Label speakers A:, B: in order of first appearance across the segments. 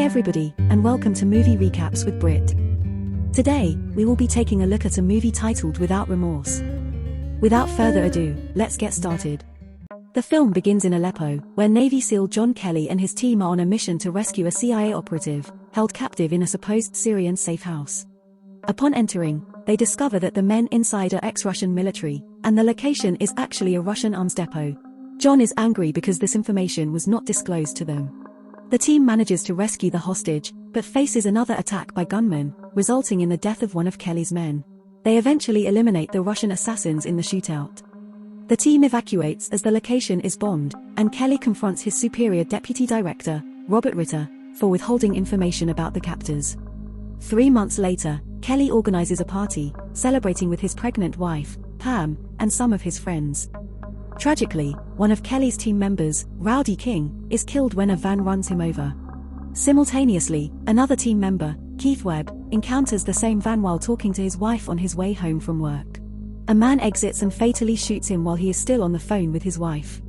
A: everybody, and welcome to Movie Recaps with Brit. Today, we will be taking a look at a movie titled Without Remorse. Without further ado, let's get started. The film begins in Aleppo, where Navy SEAL John Kelly and his team are on a mission to rescue a CIA operative, held captive in a supposed Syrian safe house. Upon entering, they discover that the men inside are ex-Russian military, and the location is actually a Russian arms depot. John is angry because this information was not disclosed to them. The team manages to rescue the hostage, but faces another attack by gunmen, resulting in the death of one of Kelly's men. They eventually eliminate the Russian assassins in the shootout. The team evacuates as the location is bombed, and Kelly confronts his superior deputy director, Robert Ritter, for withholding information about the captors. 3 months later, Kelly organizes a party, celebrating with his pregnant wife, Pam, and some of his friends. Tragically, one of Kelly's team members, Rowdy King, is killed when a van runs him over. Simultaneously, another team member, Keith Webb, encounters the same van while talking to his wife on his way home from work. A man exits and fatally shoots him while he is still on the phone with his wife.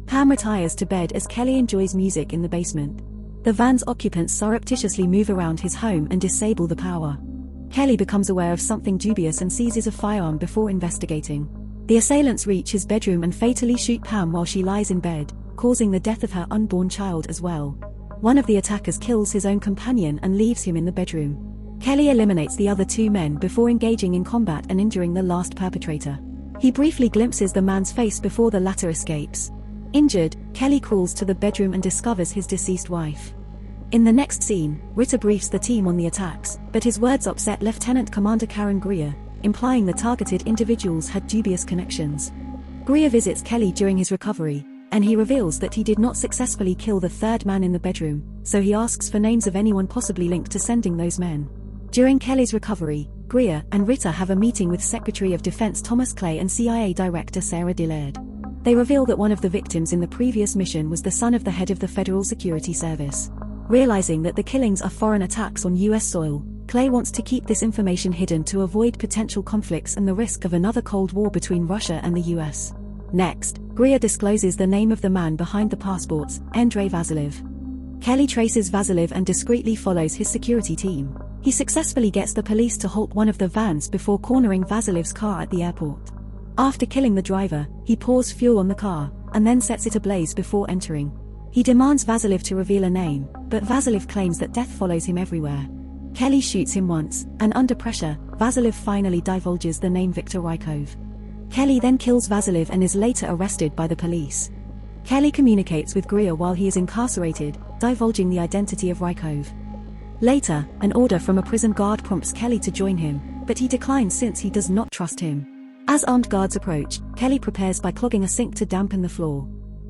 A: Pam retires to bed as Kelly enjoys music in the basement. The van's occupants surreptitiously move around his home and disable the power. Kelly becomes aware of something dubious and seizes a firearm before investigating. The assailants reach his bedroom and fatally shoot Pam while she lies in bed, causing the death of her unborn child as well. One of the attackers kills his own companion and leaves him in the bedroom. Kelly eliminates the other 2 men before engaging in combat and injuring the last perpetrator. He briefly glimpses the man's face before the latter escapes. Injured, Kelly crawls to the bedroom and discovers his deceased wife. In the next scene, Ritter briefs the team on the attacks, but his words upset Lieutenant Commander Karen Greer, implying the targeted individuals had dubious connections. Greer visits Kelly during his recovery, and he reveals that he did not successfully kill the 3rd man in the bedroom, so he asks for names of anyone possibly linked to sending those men. During Kelly's recovery, Greer and Ritter have a meeting with Secretary of Defense Thomas Clay and CIA Director Sarah Dillard. They reveal that one of the victims in the previous mission was the son of the head of the Federal Security Service. Realizing that the killings are foreign attacks on U.S. soil, Clay wants to keep this information hidden to avoid potential conflicts and the risk of another Cold War between Russia and the U.S. Next, Greer discloses the name of the man behind the passports, Andrei Vasilev. Kelly traces Vasilev and discreetly follows his security team. He successfully gets the police to halt one of the vans before cornering Vasilev's car at the airport. After killing the driver, he pours fuel on the car, and then sets it ablaze before entering. He demands Vasilev to reveal a name, but Vasilev claims that death follows him everywhere. Kelly shoots him once, and under pressure, Vasilev finally divulges the name Viktor Rykov. Kelly then kills Vasilev and is later arrested by the police. Kelly communicates with Greer while he is incarcerated, divulging the identity of Rykov. Later, an order from a prison guard prompts Kelly to join him, but he declines since he does not trust him. As armed guards approach, Kelly prepares by clogging a sink to dampen the floor.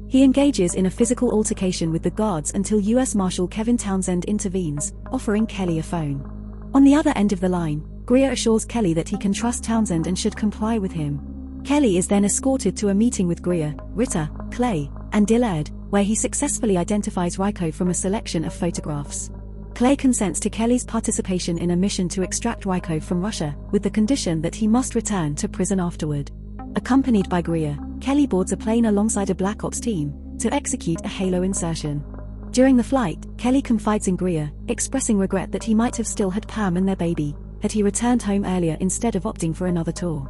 A: He engages in a physical altercation with the guards until U.S. Marshal Kevin Townsend intervenes, offering Kelly a phone. On the other end of the line, Greer assures Kelly that he can trust Townsend and should comply with him. Kelly is then escorted to a meeting with Greer, Ritter, Clay, and Dillard, where he successfully identifies Rykov from a selection of photographs. Clay consents to Kelly's participation in a mission to extract Rykov from Russia, with the condition that he must return to prison afterward. Accompanied by Greer, Kelly boards a plane alongside a Black Ops team, to execute a Halo insertion. During the flight, Kelly confides in Greer, expressing regret that he might have still had Pam and their baby, had he returned home earlier instead of opting for another tour.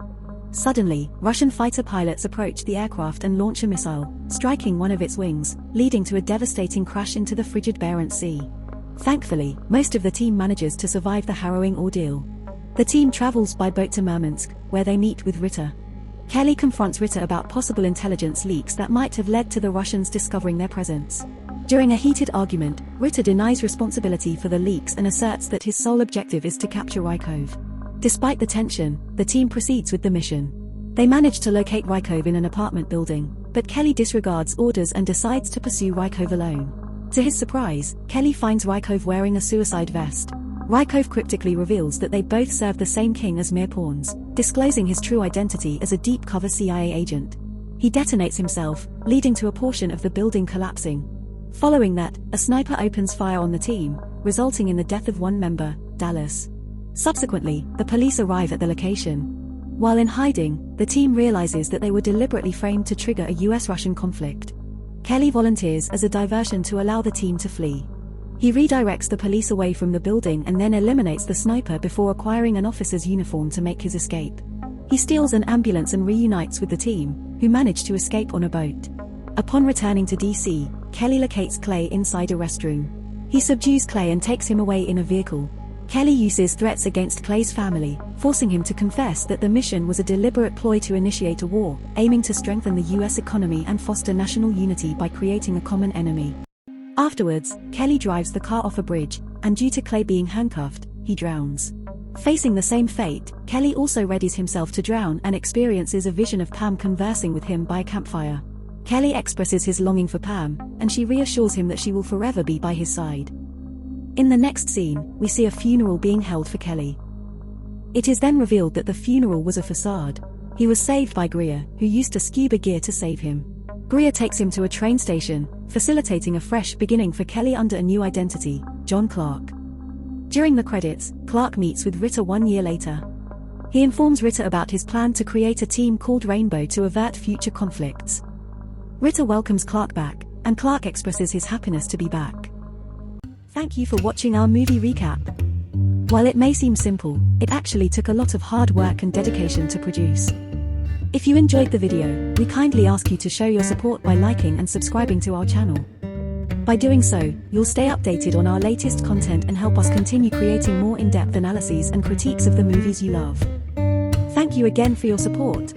A: Suddenly, Russian fighter pilots approach the aircraft and launch a missile, striking one of its wings, leading to a devastating crash into the frigid Barents Sea. Thankfully, most of the team manages to survive the harrowing ordeal. The team travels by boat to Murmansk, where they meet with Ritter. Kelly confronts Ritter about possible intelligence leaks that might have led to the Russians discovering their presence. During a heated argument, Ritter denies responsibility for the leaks and asserts that his sole objective is to capture Rykov. Despite the tension, the team proceeds with the mission. They manage to locate Rykov in an apartment building, but Kelly disregards orders and decides to pursue Rykov alone. To his surprise, Kelly finds Rykov wearing a suicide vest. Rykov cryptically reveals that they both serve the same king as mere pawns, disclosing his true identity as a deep-cover CIA agent. He detonates himself, leading to a portion of the building collapsing. Following that, a sniper opens fire on the team, resulting in the death of one member, Dallas. Subsequently, the police arrive at the location. While in hiding, the team realizes that they were deliberately framed to trigger a US-Russian conflict. Kelly volunteers as a diversion to allow the team to flee. He redirects the police away from the building and then eliminates the sniper before acquiring an officer's uniform to make his escape. He steals an ambulance and reunites with the team, who manage to escape on a boat. Upon returning to DC, Kelly locates Clay inside a restroom. He subdues Clay and takes him away in a vehicle. Kelly uses threats against Clay's family, forcing him to confess that the mission was a deliberate ploy to initiate a war, aiming to strengthen the US economy and foster national unity by creating a common enemy. Afterwards, Kelly drives the car off a bridge, and due to Clay being handcuffed, he drowns. Facing the same fate, Kelly also readies himself to drown and experiences a vision of Pam conversing with him by a campfire. Kelly expresses his longing for Pam, and she reassures him that she will forever be by his side. In the next scene, we see a funeral being held for Kelly. It is then revealed that the funeral was a facade. He was saved by Greer, who used a scuba gear to save him. Greer takes him to a train station, facilitating a fresh beginning for Kelly under a new identity, John Clark. During the credits, Clark meets with Ritter 1 year later. He informs Ritter about his plan to create a team called Rainbow to avert future conflicts. Ritter welcomes Clark back, and Clark expresses his happiness to be back. Thank you for watching our movie recap. While it may seem simple, it actually took a lot of hard work and dedication to produce. If you enjoyed the video, we kindly ask you to show your support by liking and subscribing to our channel. By doing so, you'll stay updated on our latest content and help us continue creating more in-depth analyses and critiques of the movies you love. Thank you again for your support.